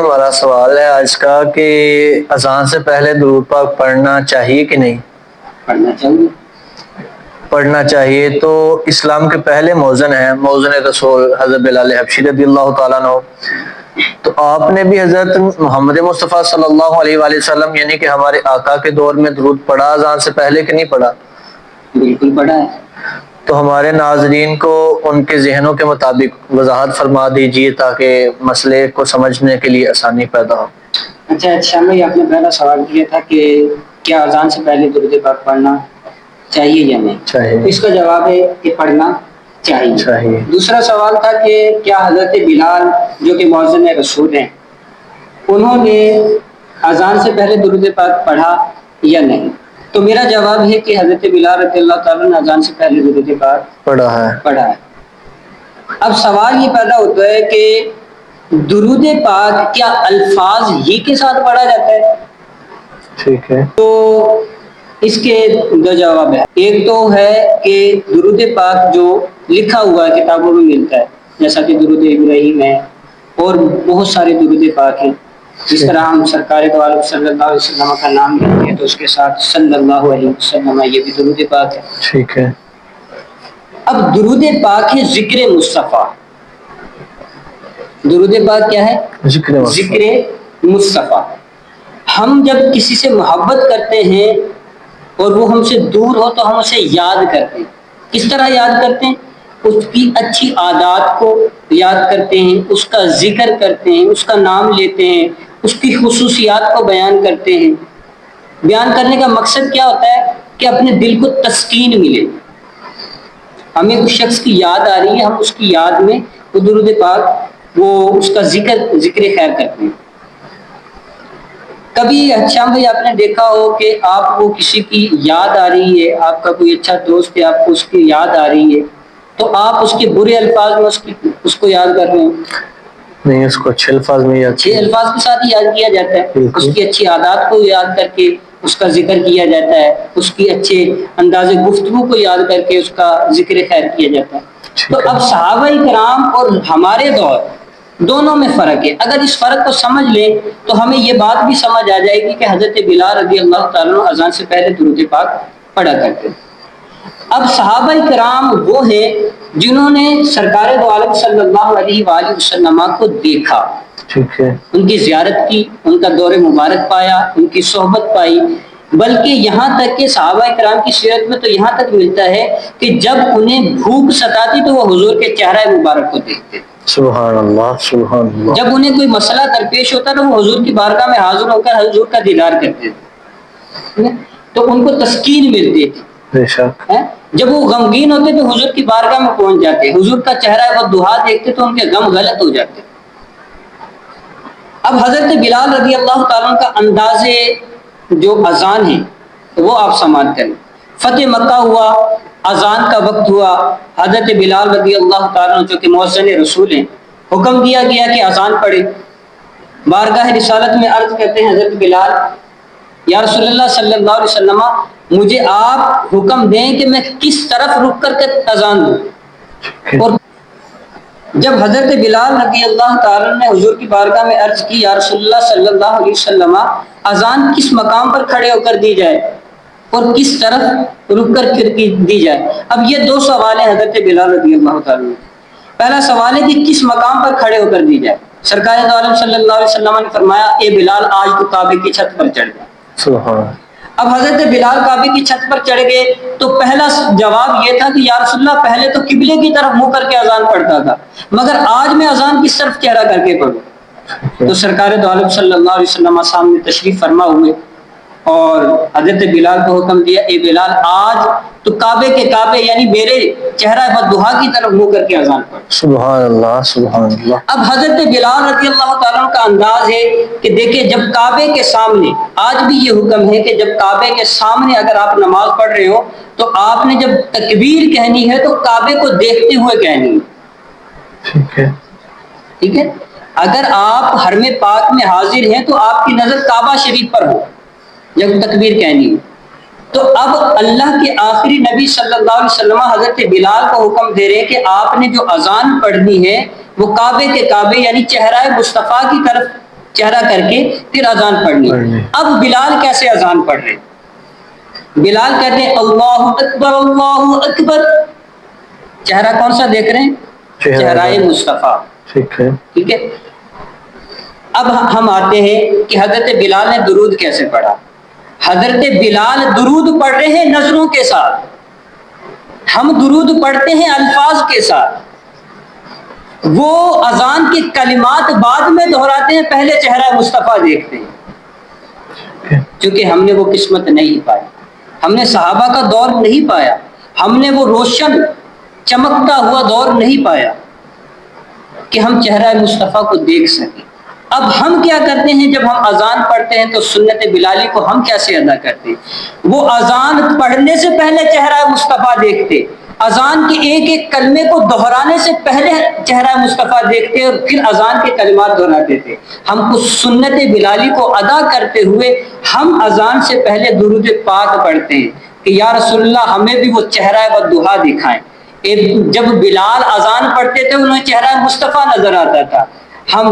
ہمارا سوال ہے آج کا کہ اذان سے پہلے درود پاک پڑھنا چاہیے کہ نہیں؟ پڑھنا چاہیے۔ پڑھنا چاہیے۔ تو اسلام کے پہلے مؤذن ہیں مؤذن رسول حضرت بلال حبشی رضی اللہ تعالیٰ عنہ، تو آپ نے بھی حضرت محمد مصطفیٰ صلی اللہ علیہ وآلہ وسلم یعنی کہ ہمارے آقا کے دور میں درود پڑھا اذان سے پہلے کہ نہیں پڑھا؟ بالکل پڑھا ہے۔ تو ہمارے ناظرین کو ان کے ذہنوں کے مطابق وضاحت فرما دیجیے تاکہ مسئلے کو سمجھنے کے لیے آسانی پیدا ہو۔ اچھا بھائی، آپ نے پہلا سوال کیا تھا کہ کیا اذان سے پہلے درود پاک پڑھنا چاہیے یا نہیں؟ چاہیے۔ اس کا جواب ہے کہ پڑھنا چاہیے۔ دوسرا سوال تھا کہ کیا حضرت بلال جو کہ مؤذن رسول ہیں انہوں نے اذان سے پہلے درود پاک پڑھا یا نہیں؟ تو میرا جواب ہے کہ حضرت بلال رضی اللہ تعالیٰ نے اذان سے پہلے درود پاک پڑھا ہے۔ اب سوال یہ پیدا ہوتا ہے کہ درود پاک کیا الفاظ ہی کے ساتھ پڑھا جاتا ہے؟ ٹھیک ہے۔ تو اس کے دو جواب ہیں۔ ایک تو ہے کہ درود پاک جو لکھا ہوا ہے کتابوں میں ملتا ہے، جیسا کہ درود ابراہیم ہے اور بہت سارے درود پاک ہیں۔ جس طرح ہم سرکار دو عالم صلی اللہ علیہ وسلم کا نام لیتے ہیں تو اس کے ساتھ صلی اللہ علیہ وسلم، یہ بھی درود پاک ہے۔ ٹھیک ہے۔ اب درود پاک ہے ذکر مصطفیٰ۔ درود پاک کیا ہے؟ ذکر مصطفیٰ۔ ہم جب کسی سے محبت کرتے ہیں اور وہ ہم سے دور ہو تو ہم اسے یاد کرتے ہیں۔ کس طرح یاد کرتے ہیں؟ اس کی اچھی عادات کو یاد کرتے ہیں، اس کا ذکر کرتے ہیں، اس کا نام لیتے ہیں، اس کی خصوصیات کو بیان کرتے ہیں۔ بیان کرنے کا مقصد کیا ہوتا ہے؟ کہ اپنے دل کو تسکین ملے۔ ہمیں اس شخص کی یاد آ رہی ہے، ہم اس کی یاد میں وہ درود پاک وہ اس کا ذکر خیر کرتے ہیں۔ کبھی شام بھائی آپ نے دیکھا ہو کہ آپ کو کسی کی یاد آ رہی ہے، آپ کا کوئی اچھا دوست ہے، آپ کو اس کی یاد آ رہی ہے تو آپ اس کے برے الفاظ میں اس کو یاد کر رہے ہیں؟ نہیں، اس کو اچھے الفاظ میں یاد اچھے الفاظ کے ساتھ ہی یاد کیا جاتا ہے۔ اس کی اچھی عادات کو یاد کر کے اس کا ذکر کیا جاتا ہے، اس کی اچھے انداز گفتگو کو یاد کر کے اس کا ذکر خیر کیا جاتا ہے۔ تو اب صحابہ کرام اور ہمارے دور دونوں میں فرق ہے۔ اگر اس فرق کو سمجھ لیں تو ہمیں یہ بات بھی سمجھ آ جائے گی کہ حضرت بلال رضی اللہ تعالیٰ عنہ اذان سے پہلے درود پاک پڑھا کرتے ہیں۔ اب صحابہ کرام وہ ہیں جنہوں نے سرکار دو عالم صلی اللہ علیہ وآلہ وسلم کو دیکھا، ٹھیک ہے، ان کی زیارت کی، ان کا دور مبارک پایا، ان کی صحبت پائی، بلکہ یہاں تک کہ صحابہ کرام کی سیرت میں تو یہاں تک ملتا ہے کہ جب انہیں بھوک ستاتی تو وہ حضور کے چہرہ مبارک کو دیکھتے۔ سبحان اللہ، سبحان اللہ۔ جب انہیں کوئی مسئلہ درپیش ہوتا تو وہ حضور کی بارگاہ میں حاضر ہو کر حضور کا دیدار کرتے تھے تو ان کو تسکین ملتی تھی۔ بے شک۔ جب وہ غمگین ہوتے تو حضور کی بارگاہ میں پہنچ جاتے، حضور کا چہرہ وہ دہا دیکھتے تو ان کے غم غلط ہو جاتے۔ اب حضرت بلال رضی اللہ تعالیٰ کا انداز جو اذان ہے وہ آپ سماعت کریں۔ فتح مکہ ہوا، اذان کا وقت ہوا، حضرت بلال رضی اللہ تعالیٰ جو کہ مؤذن رسول ہیں حکم دیا گیا کہ اذان پڑھے۔ بارگاہ رسالت میں عرض کرتے ہیں حضرت بلال، یا رسول اللہ صلی اللہ علیہ وسلم مجھے آپ حکم دیں کہ میں کس طرف رک کر کے اذان دوں۔ اور جب حضرت بلال رضی اللہ تعالیٰ نے حضور کی بارگاہ میں عرض کی، یا رسول اللہ صلی اللہ علیہ وسلم اذان کس مقام پر کھڑے ہو کر دی جائے اور کس طرف رک کر دی جائے؟ اب یہ دو سوال ہیں حضرت بلال رضی اللہ تعالیٰ نے۔ پہلا سوال ہے کہ کس مقام پر کھڑے ہو کر دی جائے؟ سرکار دو عالم صلی اللہ علیہ وسلم نے فرمایا، اے بلال آج تو کعبے کی چھت پر چڑھ جائے۔ سبحان۔ اب حضرت بلال کعبے کی چھت پر چڑھ گئے تو پہلا جواب یہ تھا کہ یا رسول اللہ پہلے تو قبلے کی طرف منہ کر کے اذان پڑھتا تھا، مگر آج میں اذان کس طرف چہرہ کر کے پڑھوں؟ تو سرکار دو عالم صلی اللہ علیہ وسلم سامنے تشریف فرما ہوئے اور حضرت بلال کو حکم دیا، اے بلال آج تو کعبے کے کعبے یعنی میرے چہرہ بددہا کی طرف منہ کر کے اذان پڑھ۔ سبحان اللہ، سبحان اللہ۔ اب حضرت بلال رضی اللہ تعالیٰ کا انداز ہے کہ دیکھیں جب کعبے کے سامنے، آج بھی یہ حکم ہے کہ جب کعبے کے سامنے اگر آپ نماز پڑھ رہے ہو تو آپ نے جب تکبیر کہنی ہے تو کعبے کو دیکھتے ہوئے کہنی ہے۔ ٹھیک ہے، اگر آپ حرم پاک میں حاضر ہیں تو آپ کی نظر کعبہ شریف پر ہو جب تکبیر کہنی ہے۔ تو اب اللہ کے آخری نبی صلی اللہ علیہ وسلم حضرت بلال کو حکم دے رہے ہیں کہ آپ نے جو اذان پڑھنی ہے وہ کعبے کے کعبے یعنی چہرہ مصطفیٰ کی طرف چہرہ کر کے پھر اذان پڑھنی. اب بلال کیسے اذان پڑھ رہے؟ بلال کہتے ہیں اللہ اکبر اللہ اکبر. چہرہ کون سا دیکھ رہے ہیں؟ چہرہ مصطفیٰ. ٹھیک ہے. اب ہم آتے ہیں کہ حضرت بلال نے درود کیسے پڑھا. حضرت بلال درود پڑھ رہے ہیں نظروں کے ساتھ. ہم درود پڑھتے ہیں الفاظ کے ساتھ. وہ اذان کے کلمات بعد میں دہراتے ہیں، پہلے چہرہ مصطفیٰ دیکھتے ہیں. چونکہ ہم نے وہ قسمت نہیں پائی، ہم نے صحابہ کا دور نہیں پایا، ہم نے وہ روشن چمکتا ہوا دور نہیں پایا کہ ہم چہرہ مصطفیٰ کو دیکھ سکیں. اب ہم کیا کرتے ہیں جب ہم اذان پڑھتے ہیں تو سنت بلالی کو ہم کیسے ادا کرتے ہیں؟ وہ اذان پڑھنے سے پہلے چہرہ مصطفیٰ دیکھتے، اذان کے ایک ایک کلمے کو دہرانے سے پہلے چہرہ مصطفیٰ دیکھتے اور پھر اذان کے کلمات دہراتے تھے. ہم کو سنت بلالی کو ادا کرتے ہوئے ہم اذان سے پہلے درود پاک پڑھتے ہیں کہ یا رسول اللہ ہمیں بھی وہ چہرہ والضحیٰ دکھائیں. جب بلال اذان پڑھتے تھے انہیں چہرہ مصطفیٰ نظر آتا تھا. ہم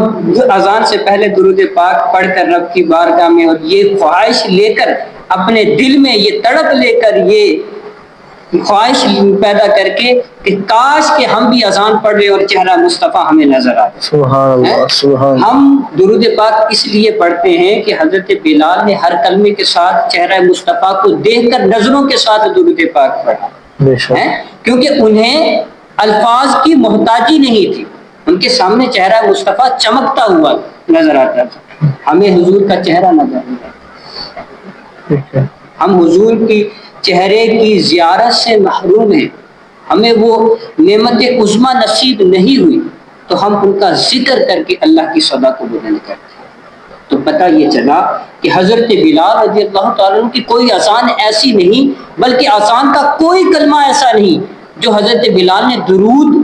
اذان سے پہلے درود پاک پڑھ کر رب کی بارگاہ میں اور یہ خواہش لے کر اپنے دل میں، یہ تڑپ لے کر، یہ خواہش پیدا کر کے کہ کاش کہ ہم بھی اذان پڑھ رہے اور چہرہ مصطفیٰ ہمیں نظر آتے. سبحان اللہ سبحان اللہ. ہم درود پاک اس لیے پڑھتے ہیں کہ حضرت بلال نے ہر کلمے کے ساتھ چہرہ مصطفیٰ کو دیکھ کر نظروں کے ساتھ درود پاک پڑھا ہے، کیونکہ انہیں الفاظ کی محتاجی نہیں تھی. ان کے سامنے چہرہ مصطفیٰ چمکتا ہوا نظر آتا تھا. ہمیں حضور کا چہرہ نظر نہیں آتا. ہم حضور کی چہرے کی زیارت سے محروم ہیں. ہمیں وہ نعمت عظمیٰ نصیب نہیں ہوئی تو ہم ان کا ذکر کر کے اللہ کی صدا کو بلند کرتے ہیں. تو پتہ یہ چلا کہ حضرت بلال رضی اللہ تعالیٰ عنہ کی کوئی اذان ایسی نہیں، بلکہ اذان کا کوئی کلمہ ایسا نہیں جو حضرت بلال نے درود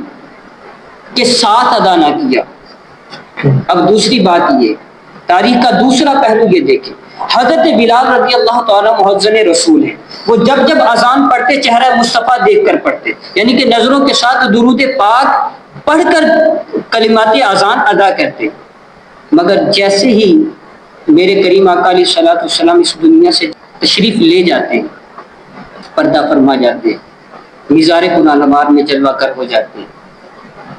کے ساتھ ادا نہ کیا. اب دوسری بات یہ، تاریخ کا دوسرا پہلو یہ دیکھیں، حضرت بلال رضی اللہ تعالیٰ مؤذن رسول ہیں. وہ جب جب اذان پڑھتے چہرہ مصطفیٰ دیکھ کر پڑھتے، یعنی کہ نظروں کے ساتھ درود پاک پڑھ کر کلمات اذان ادا کرتے. مگر جیسے ہی میرے کریم آقا علیہ الصلوۃ والسلام اس دنیا سے تشریف لے جاتے ہیں، پردہ فرما جاتے ہیں، مزار کنانوار میں جلوہ گر ہو جاتے ہیں،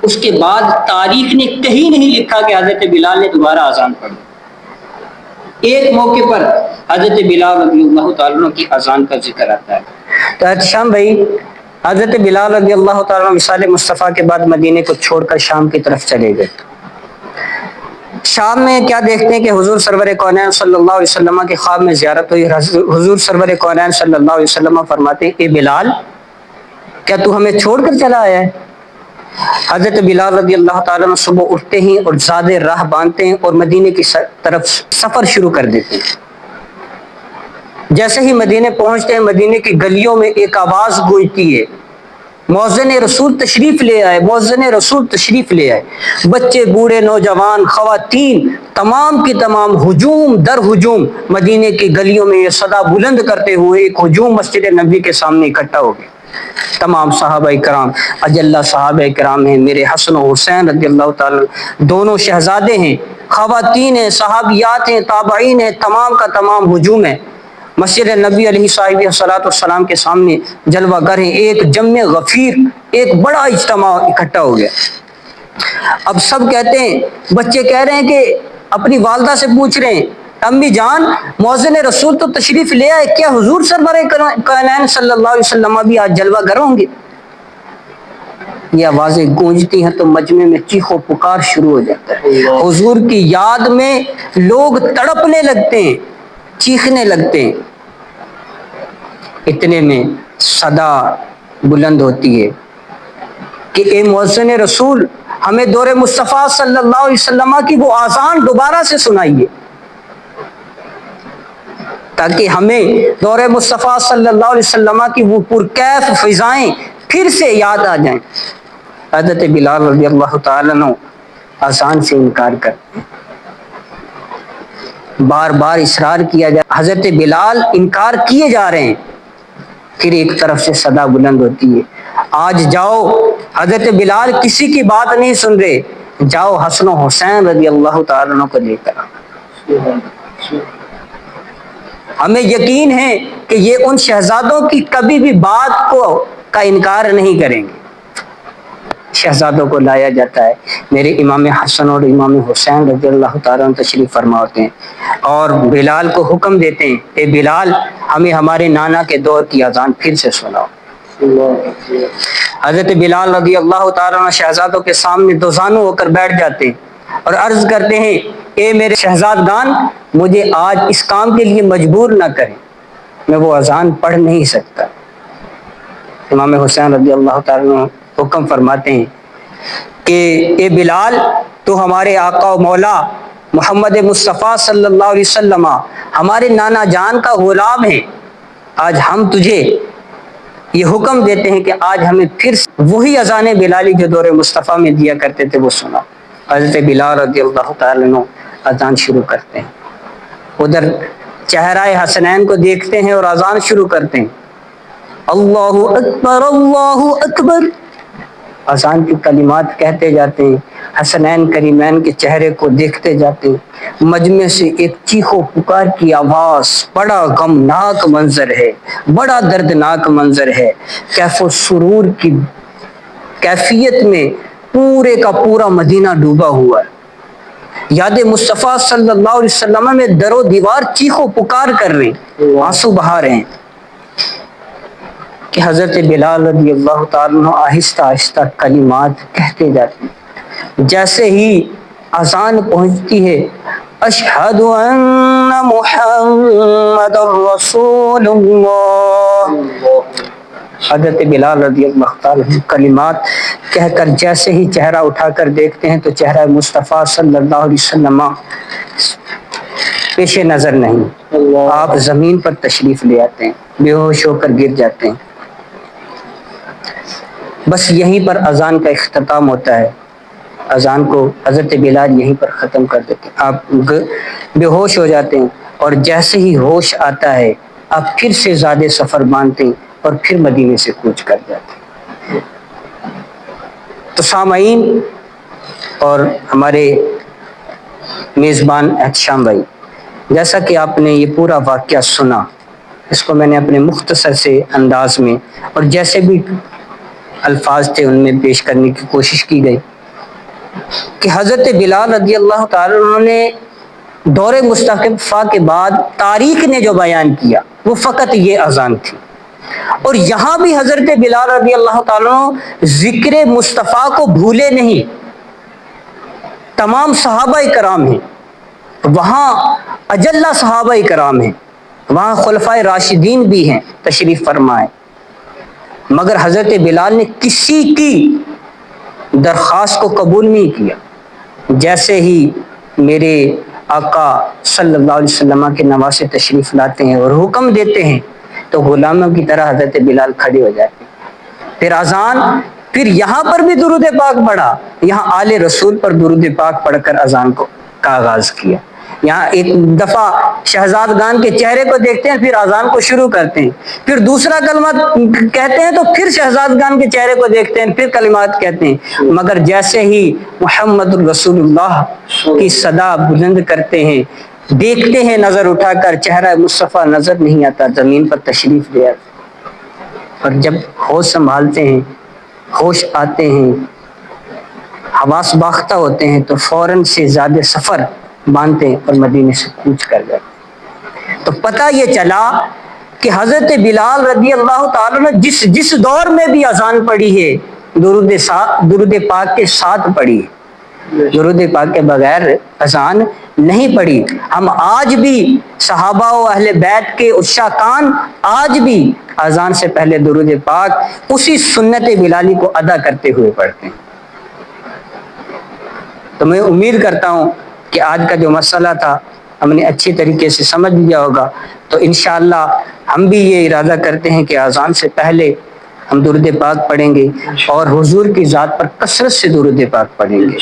اس کے بعد تاریخ نے کہیں نہیں لکھا کہ حضرت بلال نے دوبارہ اذان پڑھی. ایک موقع پر حضرت بلال رضی اللہ تعالیٰ عنہ کی اذان کا ذکر آتا ہے. تو احتشام بھائی، حضرت بلال رضی اللہ تعالیٰ عنہ وصال مصطفیٰ کے بعد مدینے کو چھوڑ کر شام کی طرف چلے گئے. شام میں کیا دیکھتے ہیں کہ حضور سرور کونین صلی اللہ علیہ وسلم کے خواب میں زیارت ہوئی. حضور سرور کونین صلی اللہ علیہ وسلم فرماتے ہیں اے بلال، کیا تو ہمیں چھوڑ کر چلا آیا ہے؟ حضرت بلال رضی اللہ تعالیٰ عنہ صبح اٹھتے ہیں اور زیادہ راہ باندھتے ہیں اور مدینے کی طرف سفر شروع کر دیتے ہیں. جیسے ہی مدینے پہنچتے ہیں، مدینے کی گلیوں میں ایک آواز گونجتی ہے، مؤذن رسول تشریف لے آئے، مؤذن رسول تشریف لے آئے. بچے، بوڑھے، نوجوان، خواتین، تمام کی تمام ہجوم در ہجوم مدینے کی گلیوں میں یہ صدا بلند کرتے ہوئے ایک ہجوم مسجد نبوی کے سامنے اکٹھا ہو گئے. تمام صحابہ کرام، اجلہ صحابہ کرام ہیں، میرے حسن و حسین رضی اللہ تعالیٰ، دونوں شہزادے ہیں، خواتین ہیں، صحابیات ہیں، تابعین ہیں، تمام کا تمام ہجوم ہے. مسجد نبی علیہ صلاۃ والسلام کے سامنے جلوہ گر ہیں. ایک جمع غفیر، ایک بڑا اجتماع اکٹھا ہو گیا. اب سب کہتے ہیں، بچے کہہ رہے ہیں کہ اپنی والدہ سے پوچھ رہے ہیں، امی جان مؤذن رسول تو تشریف لے آئے، کیا حضور سرور کونین صلی اللہ علیہ وسلم بھی آج جلوہ گر ہوں گے؟ یہ آوازیں گونجتی ہیں تو مجمع میں چیخ و پکار شروع ہو جاتا ہے. حضور کی یاد میں لوگ تڑپنے لگتے ہیں، چیخنے لگتے ہیں. اتنے میں صدا بلند ہوتی ہے کہ اے مؤذن رسول، ہمیں دور مصطفیٰ صلی اللہ علیہ وسلم کی وہ آذان دوبارہ سے سنائیے، تاکہ ہمیں دور مصطفیٰ صلی اللہ علیہ وسلم کی وہ پرکیف فضائیں پھر سے یاد آ جائیں. حضرت بلال رضی اللہ تعالیٰ عنہ آذان سے انکار کرتے ہیں، بار بار اصرار کیا جائے، حضرت بلال انکار کیے جا رہے ہیں. پھر ایک طرف سے صدا بلند ہوتی ہے، آج جاؤ، حضرت بلال کسی کی بات نہیں سن رہے، جاؤ حسن و حسین رضی اللہ تعالیٰ عنہ کو لے کر. ہمیں یقین ہے کہ یہ ان شہزادوں کی کبھی بھی بات کا انکار نہیں کریں گے۔ شہزادوں کو لایا جاتا ہے، میرے امام حسن اور امام حسین رضی اللہ تعالیٰ عنہ تشریف فرما ہوتے ہیں اور بلال کو حکم دیتے ہیں، اے بلال ہمیں ہمارے نانا کے دور کی اذان پھر سے سناؤ۔ حضرت بلال رضی اللہ تعالیٰ عنہ شہزادوں کے سامنے دوزانو ہو کر بیٹھ جاتے ہیں اور عرض کرتے ہیں، اے میرے شہزادگان مجھے آج اس کام کے لیے مجبور نہ کریں، میں وہ اذان پڑھ نہیں سکتا۔ امام حسین رضی اللہ تعالیٰ عنہ حکم فرماتے ہیں کہ اے بلال تو ہمارے آقا و مولا محمد مصطفیٰ صلی اللہ علیہ وسلم ہمارے نانا جان کا غلام ہے، آج ہم تجھے یہ حکم دیتے ہیں کہ آج ہمیں پھر وہی اذان بلالی جو دور مصطفیٰ میں دیا کرتے تھے وہ سنا۔ حضرت بلال رضی اللہ تعالیٰ عنہ اذان شروع کرتے ہیں، ادھر چہرہ حسنین کو دیکھتے ہیں اور اذان شروع کرتے ہیں، اللہ اکبر اللہ اکبر، اذان کی کلمات کہتے جاتے ہیں، حسنین کریمین کے چہرے کو دیکھتے جاتے ہیں، مجمع سے ایک چیخو پکار کی آواز، بڑا غمناک منظر ہے، بڑا دردناک منظر ہے، کیف و سرور کی کیفیت میں پورے کا پورا مدینہ ڈوبا ہوا ہے، یاد مصطفیٰ صلی اللہ علیہ وسلم میں در و دیوار چیخو پکار کر رہے ہیں، آنسو بہا رہے ہیں کہ حضرت بلال رضی اللہ تعالیٰ عنہ آہستہ آہستہ کلمات کہتے جاتے ہیں۔ جیسے ہی اذان پہنچتی ہے، اشہد ان محمد رسول اللہ، حضرت بلال رضی اللہ تعالیٰ عنہ کلمات کہہ کر جیسے ہی چہرہ اٹھا کر دیکھتے ہیں تو چہرہ مصطفیٰ صلی اللہ علیہ وسلم پیش نظر نہیں، آپ زمین پر تشریف لے آتے ہیں، بے ہوش ہو کر گر جاتے ہیں۔ بس یہیں پر اذان کا اختتام ہوتا ہے، اذان کو حضرت بلال یہیں پر ختم کر دیتے ہیں، آپ بے ہوش ہو جاتے ہیں اور جیسے ہی ہوش آتا ہے آپ پھر سے زیادہ سفر باندھتے ہیں اور پھر مدینے سے کوچ کر جاتے ہیں۔ تو سامعین اور ہمارے میزبان احتشام بھائی، جیسا کہ آپ نے یہ پورا واقعہ سنا، اس کو میں نے اپنے مختصر سے انداز میں اور جیسے بھی الفاظ تھے ان میں پیش کرنے کی کوشش کی گئی کہ حضرت بلال رضی اللہ تعالیٰ عنہ نے دور مصطفیٰ کے بعد تاریخ نے جو بیان کیا وہ فقط یہ اذان تھی، اور یہاں بھی حضرت بلال رضی اللہ تعالیٰ عنہ ذکر مصطفیٰ کو بھولے نہیں۔ تمام صحابہ کرام ہیں وہاں، اجلہ صحابہ کرام ہیں وہاں، خلفائے راشدین بھی ہیں تشریف فرمائے، مگر حضرت بلال نے کسی کی درخواست کو قبول نہیں کیا۔ جیسے ہی میرے آقا صلی اللہ علیہ وسلم کے نواسے تشریف لاتے ہیں اور حکم دیتے ہیں تو غلاموں کی طرح حضرت بلال کھڑے ہو جاتے ہیں، پھر اذان، پھر یہاں پر بھی درود پاک پڑھا، یہاں آل رسول پر درود پاک پڑھ کر اذان کا آغاز کیا۔ یہاں ایک دفعہ شہزادگان کے چہرے کو دیکھتے ہیں، پھر اذان کو شروع کرتے ہیں، پھر دوسرا کلمہ کہتے ہیں تو پھر شہزادگان کے چہرے کو دیکھتے ہیں، پھر کلمات کہتے ہیں، مگر جیسے ہی محمد رسول اللہ کی صدا بلند کرتے ہیں، دیکھتے ہیں نظر اٹھا کر، چہرہ مصطفیٰ نظر نہیں آتا، زمین پر تشریف لے آتے، اور جب ہوش سنبھالتے ہیں، ہوش آتے ہیں، حواس باختہ ہوتے ہیں تو فوراً سے زیادہ سفر باندھتے ہیں اور مدینے سے کوچ کر جاتے ہیں۔ تو پتہ یہ چلا کہ حضرت بلال رضی اللہ تعالیٰ نے جس دور میں بھی اذان پڑھی ہے درود پاک کے ساتھ پڑھی ہے، درود پاک کے بغیر اذان نہیں پڑھی۔ ہم آج بھی صحابہ و اہل بیت کے عشاقان آج بھی اذان سے پہلے درود پاک اسی سنت بلالی کو ادا کرتے ہوئے پڑھتے ہیں۔ تو میں امید کرتا ہوں کہ آج کا جو مسئلہ تھا ہم نے اچھی طریقے سے سمجھ لیا ہوگا، تو انشاءاللہ ہم بھی یہ ارادہ کرتے ہیں کہ اذان سے پہلے ہم درود پاک پڑھیں گے اور حضور کی ذات پر کثرت سے درود پاک پڑھیں گے۔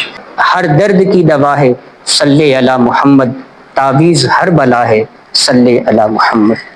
ہر درد کی دوا ہے صلی علی محمد، تعویذ ہر بلا ہے صلی علی محمد۔